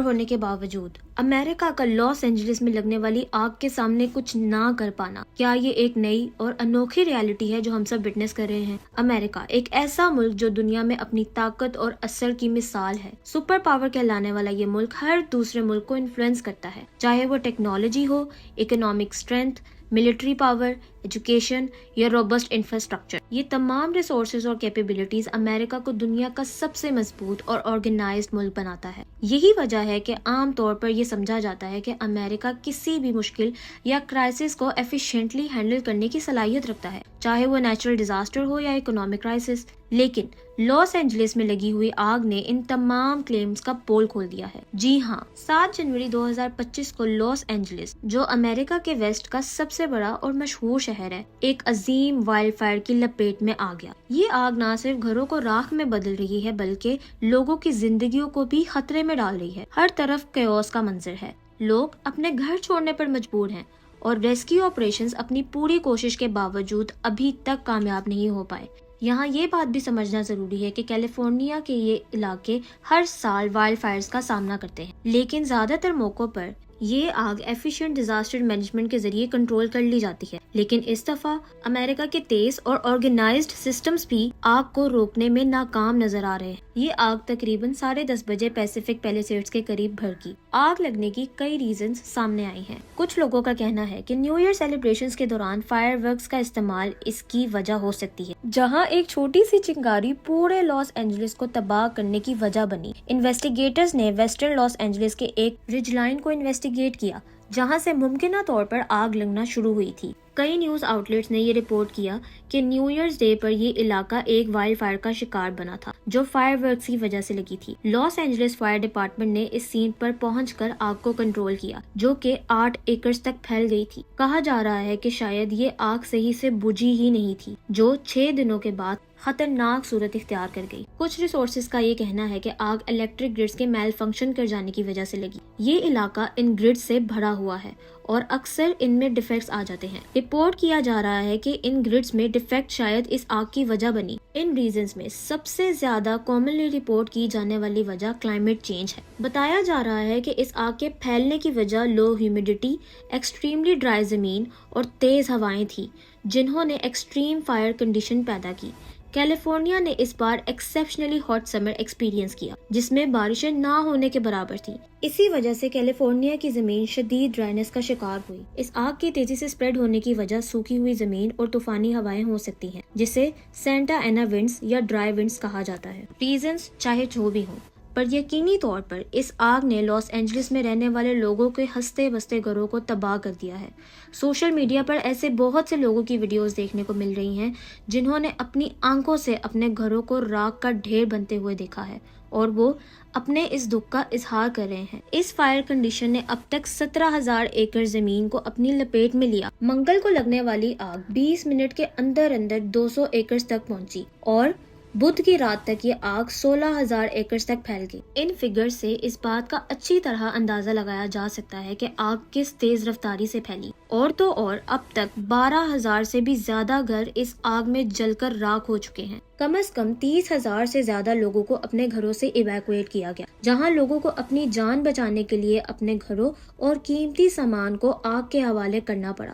ہونے کے باوجود امریکہ کا لاس اینجلس میں لگنے والی آگ کے سامنے کچھ نہ کر پانا، کیا یہ ایک نئی اور انوکھی ریالٹی ہے جو ہم سب وٹنس کر رہے ہیں؟ امریکہ ایک ایسا ملک جو دنیا میں اپنی طاقت اور اثر کی مثال ہے۔ سپر پاور کہلانے والا یہ ملک ہر دوسرے ملک کو انفلوئنس کرتا ہے، چاہے وہ ٹیکنالوجی ہو، economic strength, military power, education یا روبسٹ انفراسٹرکچر۔ یہ تمام ریسورسز اور کیپیبلٹیز امریکہ کو دنیا کا سب سے مضبوط اور آرگنائزڈ ملک بناتا ہے۔ یہی وجہ ہے کہ عام طور پر یہ سمجھا جاتا ہے کہ امریکہ کسی بھی مشکل یا کرائسس کو ایفیشینٹلی ہینڈل کرنے کی صلاحیت رکھتا ہے، چاہے وہ نیچرل ڈیزاسٹر ہو یا اکنامک کرائسس۔ لیکن لاس اینجلس میں لگی ہوئی آگ نے ان تمام کلیمز کا پول کھول دیا ہے۔ جی ہاں، 7 جنوری 2025 کو لاس اینجلس، جو امریکہ کے ویسٹ کا سب سے بڑا اور مشہور شہر ہے، ایک عظیم وائلڈ فائر کی لپیٹ میں آ گیا۔ یہ آگ نہ صرف گھروں کو راکھ میں بدل رہی ہے بلکہ لوگوں کی زندگیوں کو بھی خطرے میں ڈال رہی ہے۔ ہر طرف کیوس کا منظر ہے، لوگ اپنے گھر چھوڑنے پر مجبور ہیں اور ریسکیو آپریشنز اپنی پوری کوشش کے باوجود ابھی تک کامیاب نہیں ہو پائے۔ یہاں یہ بات بھی سمجھنا ضروری ہے کہ کیلیفورنیا کے یہ علاقے ہر سال وائلڈ فائرز کا سامنا کرتے ہیں، لیکن زیادہ تر موقعوں پر یہ آگ ایفیشینٹ ڈیزاسٹر مینجمنٹ کے ذریعے کنٹرول کر لی جاتی ہے۔ لیکن اس دفعہ امریکہ کے تیز اور آرگنائزڈ سسٹمز بھی آگ کو روکنے میں ناکام نظر آ رہے ہیں۔ یہ آگ تقریباً 10:30 بجے پیسیفک پیلیسیڈز کے قریب بھڑکی۔ آگ لگنے کی کئی ریزنز سامنے آئی ہیں۔ کچھ لوگوں کا کہنا ہے کہ نیو ایئر سیلیبریشنز کے دوران فائر ورکس کا استعمال اس کی وجہ ہو سکتی ہے، جہاں ایک چھوٹی سی چنگاری پورے لاس اینجلس کو تباہ کرنے کی وجہ بنی۔ انویسٹیگیٹرز نے ویسٹرن لاس اینجلس کے ایک رج لائن کو انویسٹیگیٹ کیا جہاں سے ممکنہ طور پر آگ لگنا شروع ہوئی تھی۔ کئی نیوز آؤٹ لیٹس نے یہ رپورٹ کیا کہ نیو ایئرز ڈے پر یہ علاقہ ایک وائلڈ فائر کا شکار بنا تھا جو فائر ورکس کی وجہ سے لگی تھی۔ لاس اینجلس فائر ڈپارٹمنٹ نے اس سین پر پہنچ کر آگ کو کنٹرول کیا، جو کہ 8 ایکڑز تک پھیل گئی تھی۔ کہا جا رہا ہے کہ شاید یہ آگ صحیح سے بجھی ہی نہیں تھی، جو 6 دنوں کے بعد خطرناک صورت اختیار کر گئی۔ کچھ ریسورسز کا یہ کہنا ہے کہ آگ الیکٹرک گرڈز کے میل فنکشن کر جانے کی وجہ سے لگی۔ یہ علاقہ ان گرڈ سے بھرا ہوا ہے اور اکثر ان میں ڈیفیکٹس آ جاتے ہیں۔ رپورٹ کیا جا رہا ہے کہ ان گرڈز میں ڈیفیکٹ شاید اس آگ کی وجہ بنی۔ ان ریزنز میں سب سے زیادہ کامنلی رپورٹ کی جانے والی وجہ کلائمیٹ چینج ہے۔ بتایا جا رہا ہے کہ اس آگ کے پھیلنے کی وجہ لو ہیومیڈیٹی، ایکسٹریملی ڈرائی زمین اور تیز ہوائیں تھیں، جنہوں نے ایکسٹریم فائر کنڈیشن پیدا کی۔ کیلیفورنیا نے اس بار ایکسیپشنلی ہاٹ سمر ایکسپیرینس کیا، جس میں بارشیں نہ ہونے کے برابر تھیں۔ اسی وجہ سے کیلیفورنیا کی زمین شدید ڈرائنس کا شکار ہوئی۔ اس آگ کی تیزی سے سپریڈ ہونے کی وجہ سوکھی ہوئی زمین اور طوفانی ہوائیں ہو سکتی ہیں، جسے سینٹا اینا ونڈز یا ڈرائی ونڈز کہا جاتا ہے۔ ریزنز چاہے جو بھی ہوں، پر یقینی طور پر اس آگ نے لاس اینجلس میں رہنے والے لوگوں کے ہنستے بستے گھروں کو تباہ کر دیا ہے۔ سوشل میڈیا پر ایسے بہت سے لوگوں کی ویڈیوز دیکھنے کو مل رہی ہیں جنہوں نے اپنی آنکھوں سے اپنے گھروں کو راکھ کا ڈھیر بنتے ہوئے دیکھا ہے، اور وہ اپنے اس دکھ کا اظہار کر رہے ہیں۔ اس فائر کنڈیشن نے اب تک 17,000 ایکڑ زمین کو اپنی لپیٹ میں لیا۔ منگل کو لگنے والی آگ 20 منٹ کے اندر اندر 200 ایکڑ تک پہنچی اور بدھ کی رات تک یہ آگ 16,000 ایکڑ تک پھیل گئی۔ ان فگر سے اس بات کا اچھی طرح اندازہ لگایا جا سکتا ہے کہ آگ کس تیز رفتاری سے پھیلی، اور تو اور اب تک 12,000 سے بھی زیادہ گھر اس آگ میں جل کر راکھ ہو چکے ہیں۔ کم از کم 30,000 سے زیادہ لوگوں کو اپنے گھروں سے ایویکویٹ کیا گیا، جہاں لوگوں کو اپنی جان بچانے کے لیے اپنے گھروں اور قیمتی سامان کو آگ کے حوالے کرنا پڑا۔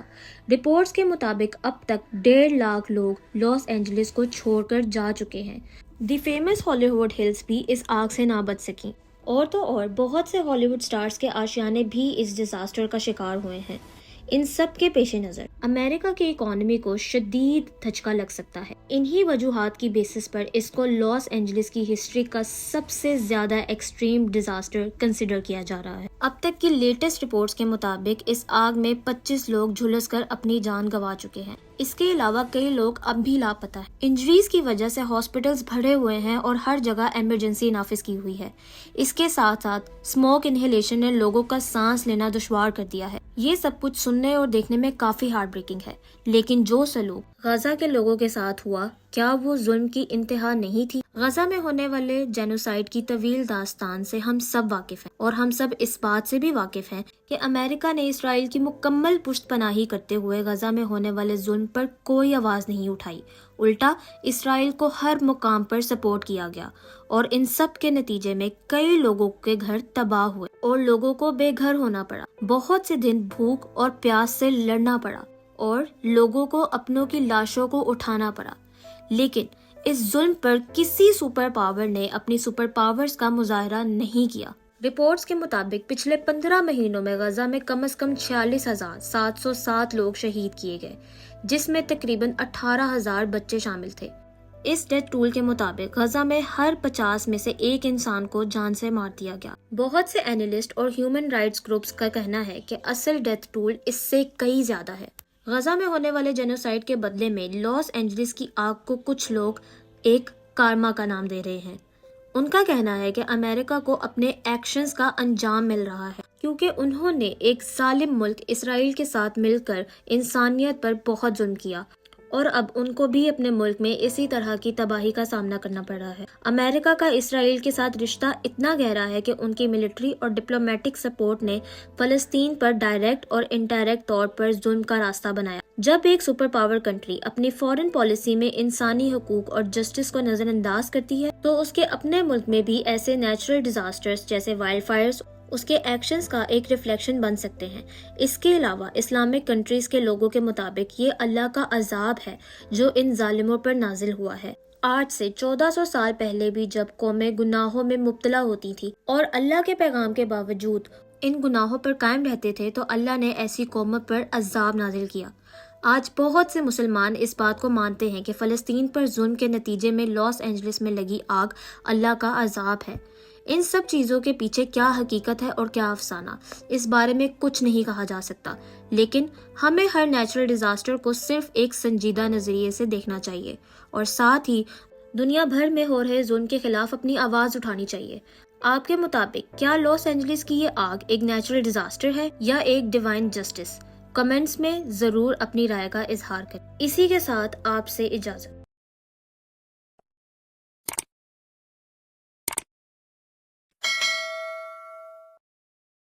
رپورٹس کے مطابق اب تک 1.5 لاکھ لوگ لاس اینجلس کو چھوڑ کر جا چکے ہیں۔ دی فیمس ہالی ووڈ ہلز بھی اس آگ سے نہ بچ سکیں، اور تو اور بہت سے ہالی ووڈ سٹارز کے آشیانے بھی اس ڈیزاسٹر کا شکار ہوئے ہیں۔ ان سب کے پیش نظر امریکہ کی اکانومی کو شدید دھچکا لگ سکتا ہے۔ انہی وجوہات کی بیسس پر اس کو لاس اینجلس کی ہسٹری کا سب سے زیادہ ایکسٹریم ڈیزاسٹر کنسیڈر کیا جا رہا ہے۔ اب تک کی لیٹسٹ رپورٹس کے مطابق اس آگ میں 25 لوگ جھلس کر اپنی جان گنوا چکے ہیں۔ اس کے علاوہ کئی لوگ اب بھی لاپتہ ہیں۔ انجریز کی وجہ سے ہاسپٹلز بھرے ہوئے ہیں اور ہر جگہ ایمرجنسی نافذ کی ہوئی ہے۔ اس کے ساتھ ساتھ اسموک انہیلیشن نے لوگوں کا سانس لینا دشوار کر دیا ہے۔ یہ سب کچھ سننے اور دیکھنے میں کافی ہارٹ بریکنگ ہے، لیکن جو سلوک غزہ کے لوگوں کے ساتھ ہوا، کیا وہ ظلم کی انتہا نہیں تھی؟ غزہ میں ہونے والے جینوسائیڈ کی طویل داستان سے ہم سب واقف ہیں، اور ہم سب اس بات سے بھی واقف ہیں کہ امریکہ نے اسرائیل کی مکمل پشت پناہی کرتے ہوئے غزہ میں ہونے والے ظلم پر کوئی آواز نہیں اٹھائی۔ الٹا اسرائیل کو ہر مقام پر سپورٹ کیا گیا، اور ان سب کے نتیجے میں کئی لوگوں کے گھر تباہ ہوئے۔ اور لوگوں کو بے گھر ہونا پڑا، بہت سے دن بھوک اور پیاس سے لڑنا پڑا اور لوگوں کو اپنوں کی لاشوں کو اٹھانا پڑا، لیکن اس ظلم پر کسی سپر پاور نے اپنی سپر پاورز کا مظاہرہ نہیں کیا۔ رپورٹس کے مطابق پچھلے 15 مہینوں میں غزہ میں کم از کم 46,707 لوگ شہید کیے گئے، جس میں تقریباً 18,000 بچے شامل تھے۔ اس ڈیتھ ٹول کے مطابق غزہ میں ہر 50 میں سے ایک انسان کو جان سے مار دیا گیا۔ بہت سے اینالسٹ اور ہیومن رائٹس گروپس کا کہنا ہے کہ اصل ڈیتھ ٹول اس سے کئی زیادہ ہے۔ غزہ میں ہونے والے جینوسائیڈ کے بدلے میں لاس اینجلس کی آگ کو کچھ لوگ ایک کارما کا نام دے رہے ہیں۔ ان کا کہنا ہے کہ امریکہ کو اپنے ایکشنز کا انجام مل رہا ہے کیونکہ انہوں نے ایک ظالم ملک اسرائیل کے ساتھ مل کر انسانیت پر بہت ظلم کیا، اور اب ان کو بھی اپنے ملک میں اسی طرح کی تباہی کا سامنا کرنا پڑ رہا ہے۔ امریکہ کا اسرائیل کے ساتھ رشتہ اتنا گہرا ہے کہ ان کی ملٹری اور ڈپلومیٹک سپورٹ نے فلسطین پر ڈائریکٹ اور انڈائریکٹ طور پر ظلم کا راستہ بنایا۔ جب ایک سپر پاور کنٹری اپنی فارن پالیسی میں انسانی حقوق اور جسٹس کو نظر انداز کرتی ہے تو اس کے اپنے ملک میں بھی ایسے نیچرل ڈیزاسٹرز جیسے وائلڈ فائرز اس کے ایکشنز کا ایک ریفلیکشن بن سکتے ہیں۔ اس کے علاوہ اسلامک کنٹریز کے لوگوں کے مطابق یہ اللہ کا عذاب ہے جو ان ظالموں پر نازل ہوا ہے۔ آج سے 1400 سال پہلے بھی جب قومیں گناہوں میں مبتلا ہوتی تھی اور اللہ کے پیغام کے باوجود ان گناہوں پر قائم رہتے تھے تو اللہ نے ایسی قوموں پر عذاب نازل کیا۔ آج بہت سے مسلمان اس بات کو مانتے ہیں کہ فلسطین پر ظلم کے نتیجے میں لاس اینجلس میں لگی آگ اللہ کا عذاب ہے۔ ان سب چیزوں کے پیچھے کیا حقیقت ہے اور کیا افسانہ، اس بارے میں کچھ نہیں کہا جا سکتا، لیکن ہمیں ہر نیچرل ڈیزاسٹر کو صرف ایک سنجیدہ نظریے سے دیکھنا چاہیے اور ساتھ ہی دنیا بھر میں ہو رہے ظلم کے خلاف اپنی آواز اٹھانی چاہیے۔ آپ کے مطابق کیا لاس اینجلس کی یہ آگ ایک نیچرل ڈیزاسٹر ہے یا ایک ڈیوائن جسٹس؟ کمنٹس میں ضرور اپنی رائے کا اظہار کریں۔ اسی کے ساتھ آپ سے اجازت۔